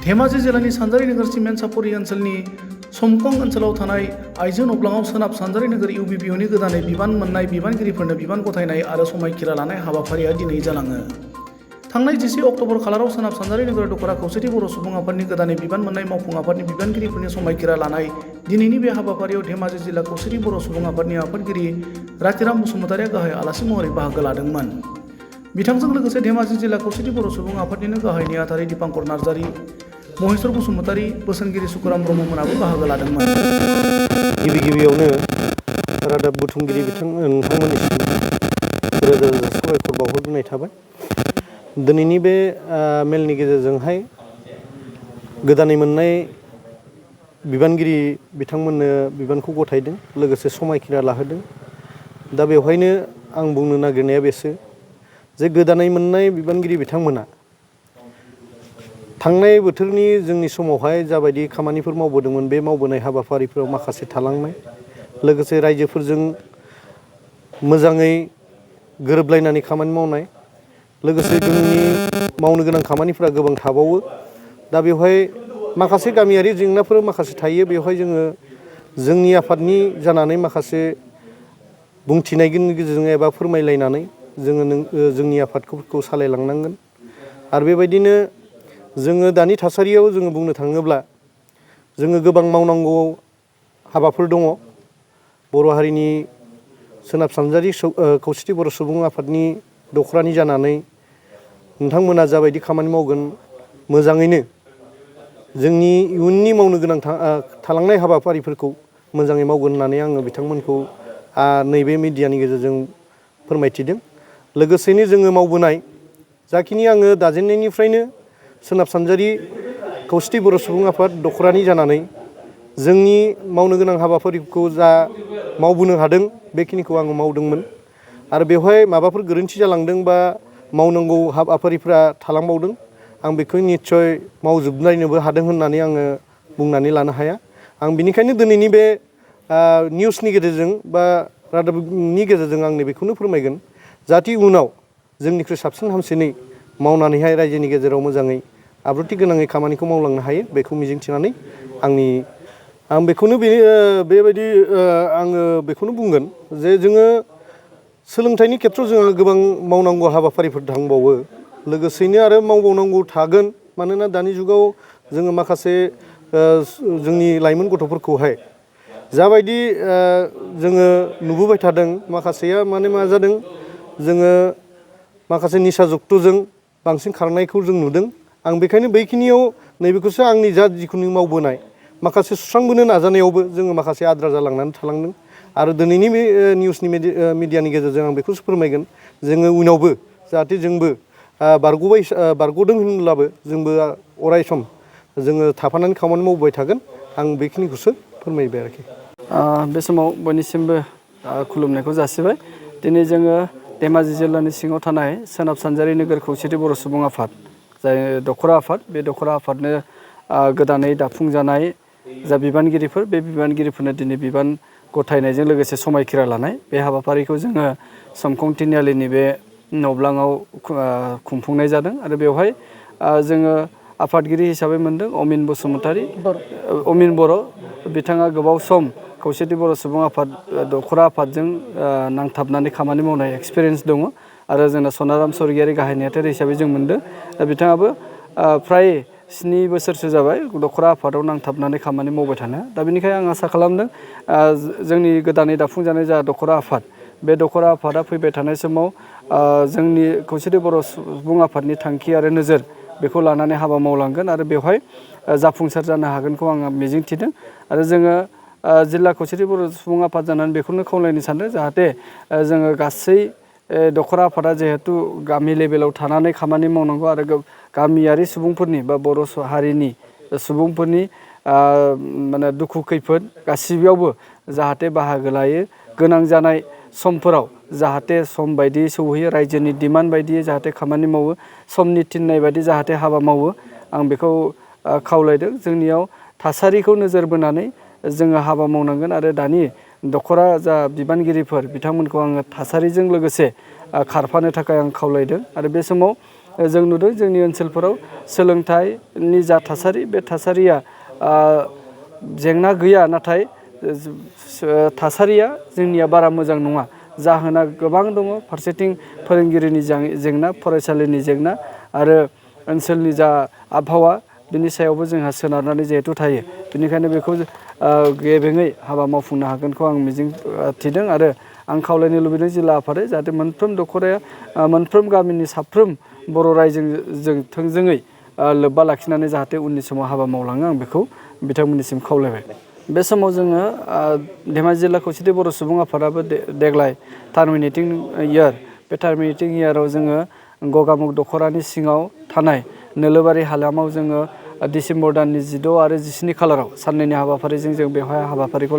धेमाजि जिल्लानि सानजारि नोगोर सिमेन्ट सापरि ओनसोलनि समकं ओनसोलाव थानाय आइजो नब्लाङाव सोनाब सानजारि नोगोर इउबिपिअनि गोदानै बिबान मोननाय बिबानगिरिफोरनो बिबान गथायनाय आरो समायखिरा लानाय हाबाफारिया दिनै जालाङो। थांनाय 11 अक्ट'बर खालाराव सोनाब सानजारि नोगोर दखरा खौसेथि बर' सुबुं आफादनि गोदानै बिबान मोननाय मावफुं आफादनि बिबानगिरिफोरनि समायखिरा लानाय दिनैनि बे हाबाफारियाव धेमाजि जिल्ला खौसेथि बर' सुबुं आफादनि आफादगिरि रातिराम बसुमतारिया गाहाय आलासि महरै बाहागो लादोंमोन। बिथांजों लोगोसे धेमाजि जिल्ला खौसेथि बर' सुबुं आफादनिनो गाहाय नेहाथारि दिपांकर नार्जारि, महेश्वर बसुमतारि, बोसोनगिरि सुकुराम ब्रह्ममोनाबो बाहागो लादोंमोन। गिबियावनो रादाब बुथुमगिरि नोंथांमोननिसिम रोजा रोजा साबायखर बावहरग्रोनाय थाबाय। दिनैनि बे मेलनि गेजेरजोंहाय गोदानै मोननाय बिबानगिरि बिथांमोननो बिबानखौ गथायदों, लोगोसे समायखिरा लाहोदों। दा बेवहायनो आं बुंनो नागिरनाया बेसो जे गोदानै मोननाय बिबानगिरि बिथांमोना थांनाय बोथोरनि जोंनि समावहाय जाबायदि खामानिफोर मावबोदोंमोन, बे मावबोनाय हाबाफारिफोराव माखासे थालांनाय, लोगोसे रायजोफोरजों मोजाङै गोरोबलायनानै खामानि मावनाय, लोगोसे जोंनि मावनो गोनां खामानिफोरा गोबां थाबावो। दा बेवहाय माखासे गामियारि जेंनाफोर माखासे थायो। बेवहाय जोङो जोंनि आफादनि जानानै माखासे बुंथिनायनि गेजेरजों एबा फोरमायलायनानै जोङो जोंनि आफादखौ सालायलांनांगोन। आरो बेबायदिनो जोङो दानि थासारियाव जोङो बुंनो थाङोब्ला जोङो गोबां मावनांगौ हाबाफोर दङ। बर' हारिनि सोनाब सानजारि खौसेथि बर' सुबुं आफादनि दखरानि जानानै नोंथांमोना जाबायदि खामानि मावगोन, मोजाङैनो जोंनि इयुननि मावनो गोनां थालांनाय हाबाफारिफोरखौ मोजाङै मावगोन होननानै आङो बिथांमोनखौ नैबे मिडियानि गेजेरजों फोरमायथिदों। लोगोसेनो जोङो मावबोनाय जाखिनि आङो दाजेननायनिफ्रायनो सोनाब सानजारि खौसेथि बर' सुबुं आफाद दखरानि जानानै जोंनि मावनो गोनां हाबाफारिखौ जा मावबोनो हादों, बेखिनिखौ आङो मावदोंमोन। आरो बेवहाय माबाफोर गोरोन्थि जालांदों बा मावनांगौ हाबाफारिफ्रा थालांबावदों, आं बेखौ निस्सय मावजोबलायनोबो हादों होननानै आङो बुंनानै लानो हाया। आं बिनिखायनो दिनैनि बे निउसनि गेजेरजों बा रादाबनि गेजेरजों आं बेखौनो फोरमायगोन, जाहाथे उनाव जोंनिख्रुइ साबसिन हामसिनै मावनानैहाय रायजोनि गेजेराव मोजाङै आब्रुथि गोनाङै खामानिखौ मावलांनो हायो, बेखौ मिजिंथिनानै आं बेखौनो बेबायदि आङो बेखौनो बुंगोन जे जोङो सोलोंथाइनि खेथ्रआव जोङो गोबां मावनांगौ हाबाफारिफोर थांबावो, लोगोसेनो आरो मावबावनांगौ थागोन। मानोना दानि जुगाव जोङो माखासे जोंनि लाइमोन गथ'फोरखौहाय जाबायदि जोङो नुबोबाय थादों, माखासेया माने मा जादों, जोङो माखासे निसा जुक्त'जों बांसिन खारनायखौ जों नुदों। आं बेखायनो बैखिनियाव नैबेखौसो आंनि जिखुनु मावबोनाय माखासे सुस्रांबोनो नाजानायावबो जोङो माखासे आद्रा जालांनानै थालांदों। आरो दिनैनि बे निउसनि मिडियानि गेजेरजों आं बेखौसो फोरमायगोन, जोङो उनावबो जाहाथे जोंबो बारग'दों होनब्लाबो जोंबो अराय सम जोङो थाफानानै खामानि मावबाय थागोन। आं बेखिनिखौसो फोरमायबाय आरोखि। बे समाव बयनिसिमबो खुलुमनायखौ जासिबाय। दिनै जोङो धेमाजि जिल्लानि सिङाव थानाय सोनाब सानजारि नोगोर खौसेथि बर' सुबुं आफाद, जाय दखरा आफाद, बे दखरा आफादनो गोदानै दाफुंजानाय जा बिबानगिरिफोर, बे बिबानगिरिफोरनो दिनै बिबान गथायनायजों लोगोसे समायखिरा लानाय बे हाबाफारिखौ जोङो समखं तिनिआलिनि बे नब्लाङाव खुंफुंनाय जादों। आरो बेवहाय जोङो आफादगिरि हिसाबै मोनदों अमिन बर'। बिथाङा गोबाव सम खौसेथि बर' सुबुं आफाद दखरा आफादजों नांथाबनानै खामानि मावनाय एक्सपिरियेन्स दङ। आरो जोंना सनाराम स्वर्गियारि गाहाय नेहाथारि हिसाबै जों मोनदों। दा बिथाङाबो फ्राय 7 बोसोरसो जाबाय दखरा आफादाव नांथाबनानै खामानि मावबाय थानो। दा बेनिखायनो आं आसा खालामदों जोंनि गोदानै दाफुंजानाय जा दखरा आफाद, बे दखरा आफादा फैबाय थानाय समाव जोंनि खौसेथि बर' सुबुं आफादनि थांखि आरो नोजोर बेखौ लानानै हाबा मावलांगोन आरो बेवहाय जाफुंसार जानो हागोनखौ आङो मिजिंथिदों। आरो जोङो जिल्ला खौसेथि बर' सुबुं आफाद जानानै बेखौनो खावलायनो सानदों, जाहाथे जोङो गासै दखरा आफादा जिहेथु गामि लेभेलाव थानानै खामानि मावनांगौ आरो गामियारि सुबुंफोरनि बा बर' हारिनि सुबुंफोरनि माने दुखु खैफोद गासिबावबो जाहाथे बाहागो लायो, गोनां जानाय समफोराव जाहाथे सम बायदियै सौहैयो, रायजोनि डिमान्ड बायदियै जाहाथे खामानि मावो, समनि थिननाय बायदि जाहाथे हाबा मावो, आं बेखौ खावलायदों। जोंनियाव थासारिखौ नोजोर बोनानै जोङो हाबा मावनांगोन। आरो दानि दखरा जा बिबानगिरिफोर, बिथांमोनखौ आङो थासारिजों लोगोसे खारफानो थाखाय आं खावलायदों। आरो बे समाव जों नुदों जोंनि ओनसोलफोराव सोलोंथाइनि जा थासारि बे थासारिया जेंना गैया नाथाय थासारिया जोंनिया बारा मोजां नङा जाहोना गोबां दङ फारसेथिं फोरोंगिरिनि जेंना फरायसालिनि जेंना आरो ओनसोलनि जा आबहावा बिनि सायावबो जोंहा सोनारनानै जिहेतु थायो बेनिखायनो बेखौ गेबेङै हाबा मावफुंनो हागोनखौ आं मिजिं थिदों आरो आं खावलायनो लुबैदों जिल्ला आफादै जाहाथे मोनफ्रोम दख'राया मोनफ्रोम गामिनि साफ्रोम बर' रायजोजों थोंजोङै लोब्बा लाखिनानै जाहाथे उननि समाव हाबा मावलाङो आं बेखौ बिथांमोननिसिम खावलायबाय बे समाव जोङो धेमाजि जिल्ला खौसेथि बर' सुबुं आफादाबो देग्लाय टार्मिनेटिं इयार बे टार्मिनेटिं इयाराव जोङो गगामुग दख'रानि सिङाव थानाय नोलोबारि हालामाव जोङो डिसेम्बर दाननि 16 आरो 17 खालाराव साननैनि हाबाफारिजों जों बेवहाय हाबाफारिखौ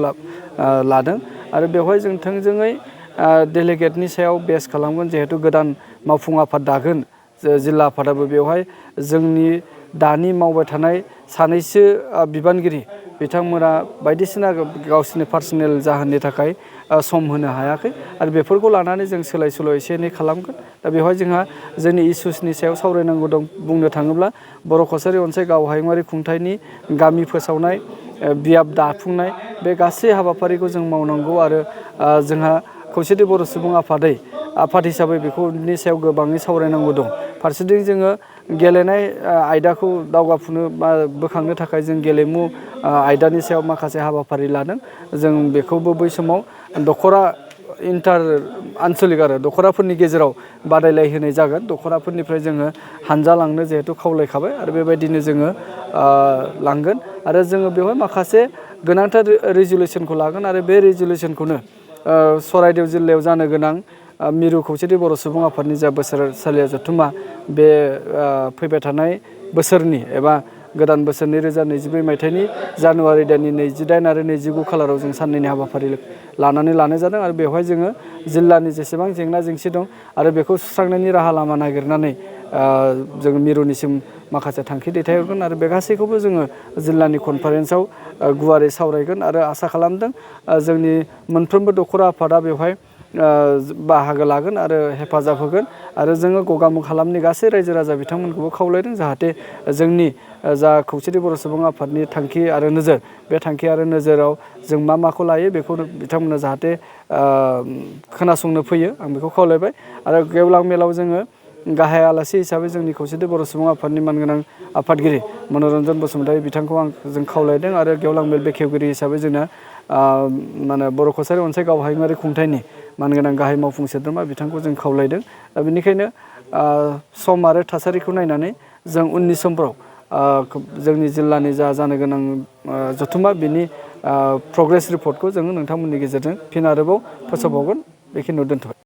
लादों आरो बेवहाय जों थोंजोङै डेलिगेटनि सायाव बेस खालामगोन जिहेतु गोदान मावफुं आफाद दागोन जिल्ला आफादाबो बेवहाय जोंनि दानि मावबाय थानाय सानैसो बिबानगिरि बिथांमोना बायदिसिना गावसोरनि पार्सनेल जाहोननि थाखाय सम होनो हायाखै आरो बेफोरखौ लानानै जों सोलाय सोल' एसे एनै खालामगोन दा बेवहाय जोंहा जोंनि इसुसनि सायाव सावरायनांगौ दं बुंनो थाङोब्ला बर' कसारि अनसाय गाव हायुङारि खुंथायनि गामि फोसावनाय बियाब दाफुंनाय बे गासै हाबाफारिखौ जों मावनांगौ आरो जोंहा खौसेथि बर' सुबुं आफाद हिसाबै बेखौनि सायाव गोबाङै सावरायनांगौ दं फारसेथिं जोङो गेलेनाय आयदाखौ दावगाफुनो बा बोखांनो थाखाय जों गेलेमु आयदानि सायाव माखासे हाबाफारि लादों जों बेखौबो बै समाव दख'रा इन्टार आनसलिक आरो दख'राफोरनि गेजेराव बादायलायहोनाय जागोन दख'राफोरनिफ्राय जोङो हानजा लांनो जिहेतु खावलायखाबाय आरो बेबायदिनो जोङो लांगोन आरो जोङो बेवहाय माखासे गोनांथार रेजुलेसनखौ लागोन आरो बे रेजुलेसनखौनो चराइदेव जिल्लायाव जानो गोनां मिरु खौसेथि बर' सुबुं आफादनि जा बोसोरसालिया जथुम्मा बे फैबाय थानाय बोसोरनि एबा गोदान बोसोर 2024 मायथाइनि जानुवारि दाननि 28 आरो 29 खालाराव जों साननैनि हाबाफारि लानानै लानाय जादों आरो बेवहाय जोङो जिल्लानि जेसेबां जेंना जेंसि दं आरो बेखौ सुस्रांनायनि राहा लामा नागिरनानै जोङो मिरुनिसिम माखासे थांखि दैथायहरगोन आरो बे गासैखौबो जोङो जिल्लानि कनफारेन्सआव गुवारै सावरायगोन आरो आसा खालामदों जोंनि मोनफ्रोमबो दख'रा आफादा बेवहाय बाहागो लागोन आरो हेफाजाब होगोन आरो जोङो गगामुग हालामनि गासै रायजो राजा बिथांमोनखौबो खावलायदों जाहाथे जोंनि जा खौसेथि बर' सुबुं आफादनि थांखि आरो नोजोर बे थांखि आरो नोजोराव जों मा माखौ लायो बेखौ बिथांमोना जाहाथे खोनासंनो फैयो आं बेखौ खावलायबाय आरो गेवलां मेलाव जोङो गाहाय आलासि हिसाबै जोंनि खौसेथि बर' सुबुं आफादनि मानगोनां आफादगिरि मनरन्जन बसुमतारी बिथांखौ जों खावलायदों आरो गेवलां मेल बेखेवगिरि हिसाबै जोंना बर' कसारि अनसाय गाव हायुङारि खुंथायनि मानगोनां गाहाय मावफुं सोद्रोमा बिथांखौ जों खावलायदों दा बेनिखायनो सम आरो थासारिखौ नायनानै जों उननि समफ्राव जोंनि जिल्लानि जानो गोनां जथुम्मा बिनि प्रग्रेस रिपर्टखौ जोङो नोंथांमोननि गेजेरजों फिन आरोबाव फोसावबावगोन बेखिनियाव दोनथ'बाय